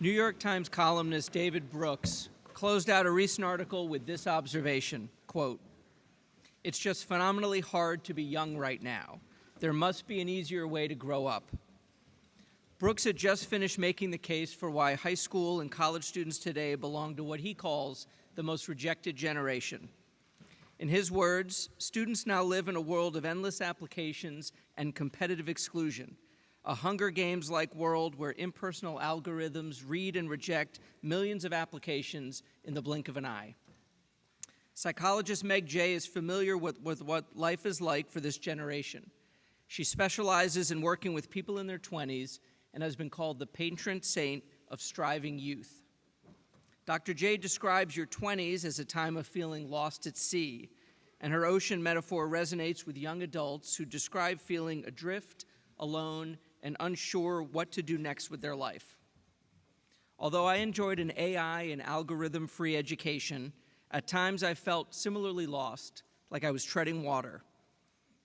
New York Times columnist David Brooks closed out a recent article with this observation, quote, "It's just phenomenally hard to be young right now. There must be an easier way to grow up." Brooks had just finished making the case for why high school and college students today belong to what he calls the most rejected generation. In his words, students now live in a world of endless applications and competitive exclusion, a Hunger Games-like world where impersonal algorithms read and reject millions of applications in the blink of an eye. Psychologist Meg Jay is familiar with what life is like for this generation. She specializes in working with people in their 20s and has been called the patron saint of striving youth. Dr. Jay describes your 20s as a time of feeling lost at sea, and her ocean metaphor resonates with young adults who describe feeling adrift, alone, and unsure what to do next with their life. Although I enjoyed an AI and algorithm-free education, at times I felt similarly lost, like I was treading water.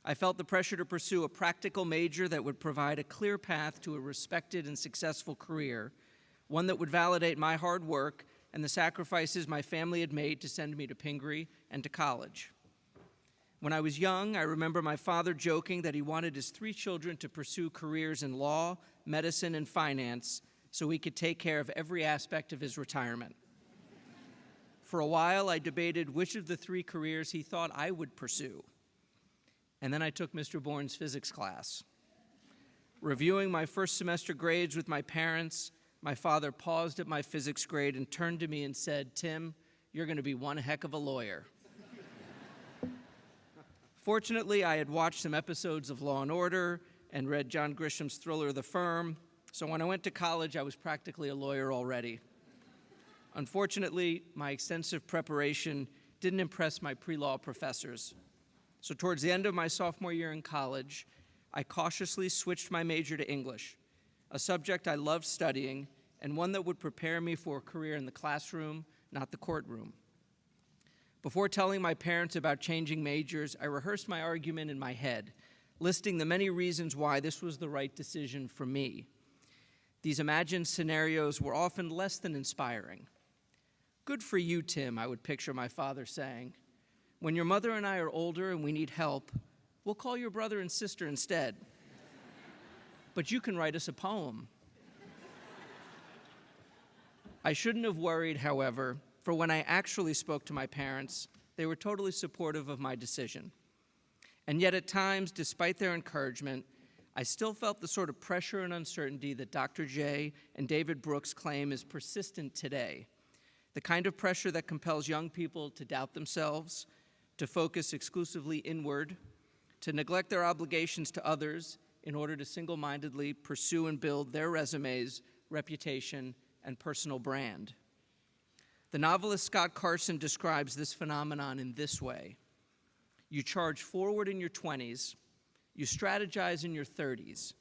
I felt the pressure to pursue a practical major that would provide a clear path to a respected and successful career, one that would validate my hard work and the sacrifices my family had made to send me to Pingry and to college. When I was young, I remember my father joking that he wanted his 3 children to pursue careers in law, medicine, and finance so he could take care of every aspect of his retirement. For a while, I debated which of the 3 careers he thought I would pursue. And then I took Mr. Bourne's physics class. Reviewing my first semester grades with my parents, my father paused at my physics grade and turned to me and said, "Tim, you're going to be one heck of a lawyer." Fortunately, I had watched some episodes of Law & Order and read John Grisham's thriller, The Firm, so when I went to college, I was practically a lawyer already. Unfortunately, my extensive preparation didn't impress my pre-law professors. So towards the end of my sophomore year in college, I cautiously switched my major to English, a subject I loved studying and one that would prepare me for a career in the classroom, not the courtroom. Before telling my parents about changing majors, I rehearsed my argument in my head, listing the many reasons why this was the right decision for me. These imagined scenarios were often less than inspiring. "Good for you, Tim," I would picture my father saying. "When your mother and I are older and we need help, we'll call your brother and sister instead. But you can write us a poem." I shouldn't have worried, however, for when I actually spoke to my parents, they were totally supportive of my decision. And yet at times, despite their encouragement, I still felt the sort of pressure and uncertainty that Dr. Jay and David Brooks claim is persistent today, the kind of pressure that compels young people to doubt themselves, to focus exclusively inward, to neglect their obligations to others in order to single-mindedly pursue and build their resumes, reputation, and personal brand. The novelist Scott Carson describes this phenomenon in this way. You charge forward in your 20s, you strategize in your 30s,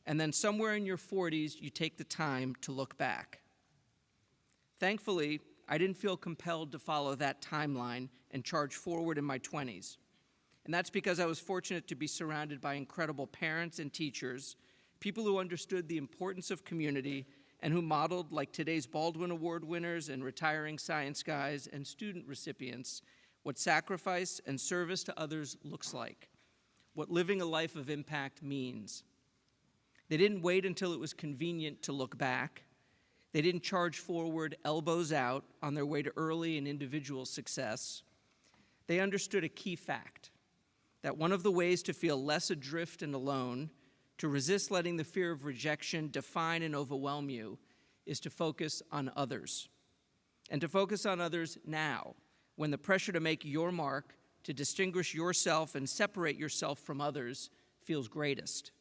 and then somewhere in your 40s, you take the time to look back. Thankfully, I didn't feel compelled to follow that timeline and charge forward in my 20s. And that's because I was fortunate to be surrounded by incredible parents and teachers, people who understood the importance of community and who modeled, like today's Baldwin Award winners and retiring science guys and student recipients, what sacrifice and service to others looks like, what living a life of impact means. They didn't wait until it was convenient to look back. They didn't charge forward, elbows out, on their way to early and individual success. They understood a key fact, that one of the ways to feel less adrift and alone, to resist letting the fear of rejection define and overwhelm you, is to focus on others. And to focus on others now, when the pressure to make your mark, to distinguish yourself and separate yourself from others, feels greatest.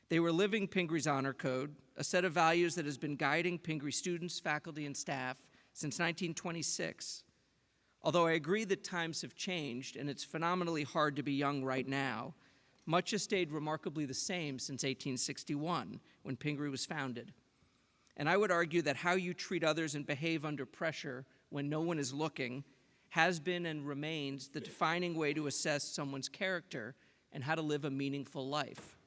They were living Pingry's Honor Code, a set of values that has been guiding Pingry students, faculty, and staff since 1926. Although I agree that times have changed and it's phenomenally hard to be young right now, much has stayed remarkably the same since 1861, when Pingry was founded. And I would argue that how you treat others and behave under pressure when no one is looking has been and remains the defining way to assess someone's character and how to live a meaningful life.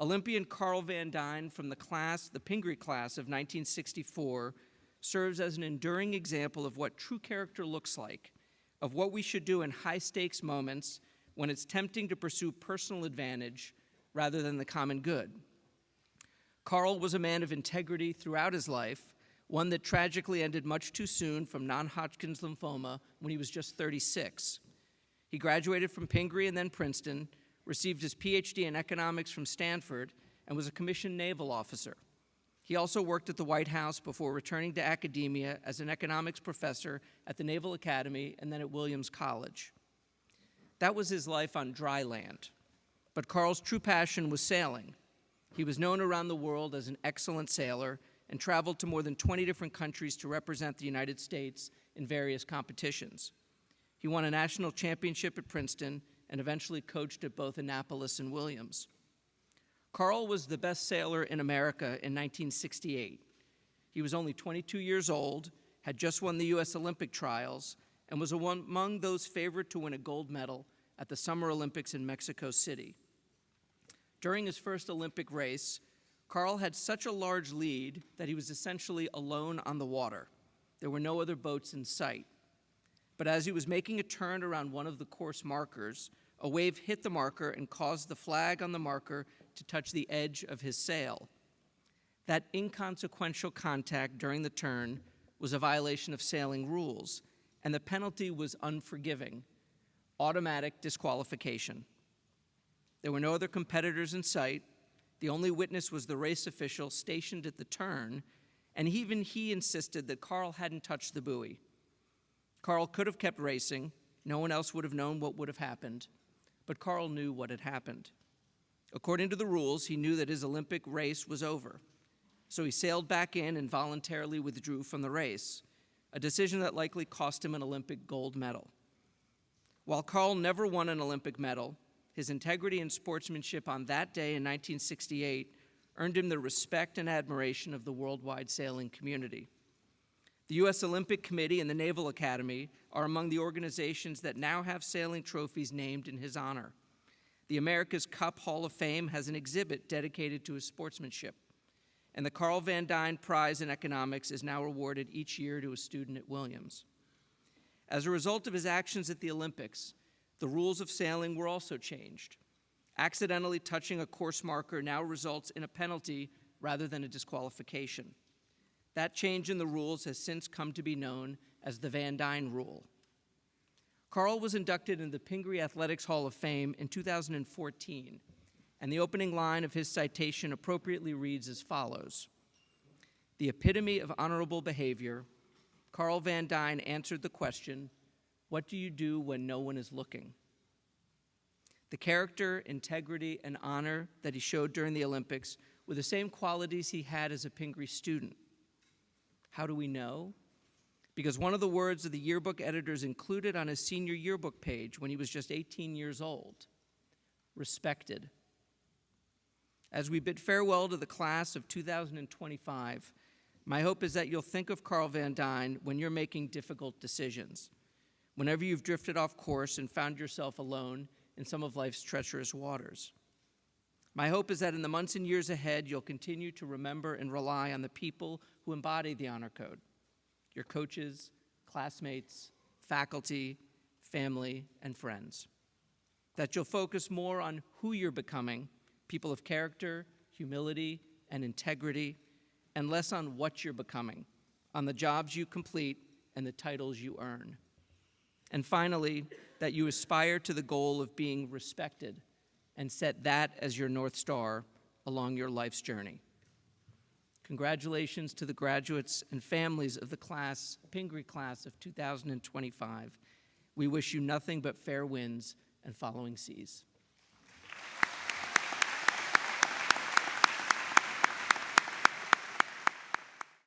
Olympian Carl Van Dyne from the Pingry class of 1964 serves as an enduring example of what true character looks like, of what we should do in high-stakes moments when it's tempting to pursue personal advantage rather than the common good. Carl was a man of integrity throughout his life, one that tragically ended much too soon from non-Hodgkin's lymphoma when he was just 36. He graduated from Pingry and then Princeton, received his PhD in economics from Stanford, and was a commissioned naval officer. He also worked at the White House before returning to academia as an economics professor at the Naval Academy and then at Williams College. That was his life on dry land, but Carl's true passion was sailing. He was known around the world as an excellent sailor and traveled to more than 20 different countries to represent the United States in various competitions. He won a national championship at Princeton and eventually coached at both Annapolis and Williams. Carl was the best sailor in America in 1968. He was only 22 years old, had just won the U.S. Olympic trials, and was among those favored to win a gold medal at the Summer Olympics in Mexico City. During his first Olympic race, Carl had such a large lead that he was essentially alone on the water. There were no other boats in sight. But as he was making a turn around one of the course markers, a wave hit the marker and caused the flag on the marker to touch the edge of his sail. That inconsequential contact during the turn was a violation of sailing rules, and the penalty was unforgiving: automatic disqualification. There were no other competitors in sight. The only witness was the race official stationed at the turn, and even he insisted that Carl hadn't touched the buoy. Carl could have kept racing. No one else would have known what would have happened, but Carl knew what had happened. According to the rules, he knew that his Olympic race was over, so he sailed back in and voluntarily withdrew from the race, a decision that likely cost him an Olympic gold medal. While Carl never won an Olympic medal, his integrity and sportsmanship on that day in 1968 earned him the respect and admiration of the worldwide sailing community. The U.S. Olympic Committee and the Naval Academy are among the organizations that now have sailing trophies named in his honor. The America's Cup Hall of Fame has an exhibit dedicated to his sportsmanship, and the Carl Van Dyne Prize in Economics is now awarded each year to a student at Williams. As a result of his actions at the Olympics, the rules of sailing were also changed. Accidentally touching a course marker now results in a penalty rather than a disqualification. That change in the rules has since come to be known as the Van Dyne Rule. Carl was inducted into the Pingry Athletics Hall of Fame in 2014, and the opening line of his citation appropriately reads as follows: "The epitome of honorable behavior, Carl Van Dyne answered the question, 'What do you do when no one is looking?' The character, integrity, and honor that he showed during the Olympics were the same qualities he had as a Pingry student. How do we know? Because one of the words of the yearbook editors included on his senior yearbook page when he was just 18 years old: respected. As we bid farewell to the class of 2025, my hope is that you'll think of Carl Van Dyne when you're making difficult decisions, whenever you've drifted off course and found yourself alone in some of life's treacherous waters. My hope is that in the months and years ahead, you'll continue to remember and rely on the people who embody the honor code: your coaches, classmates, faculty, family, and friends. That you'll focus more on who you're becoming, people of character, humility, and integrity, and less on what you're becoming, on the jobs you complete and the titles you earn. And finally, that you aspire to the goal of being respected and set that as your North Star along your life's journey. Congratulations to the graduates and families of the Pingry class of 2025. We wish you nothing but fair winds and following seas.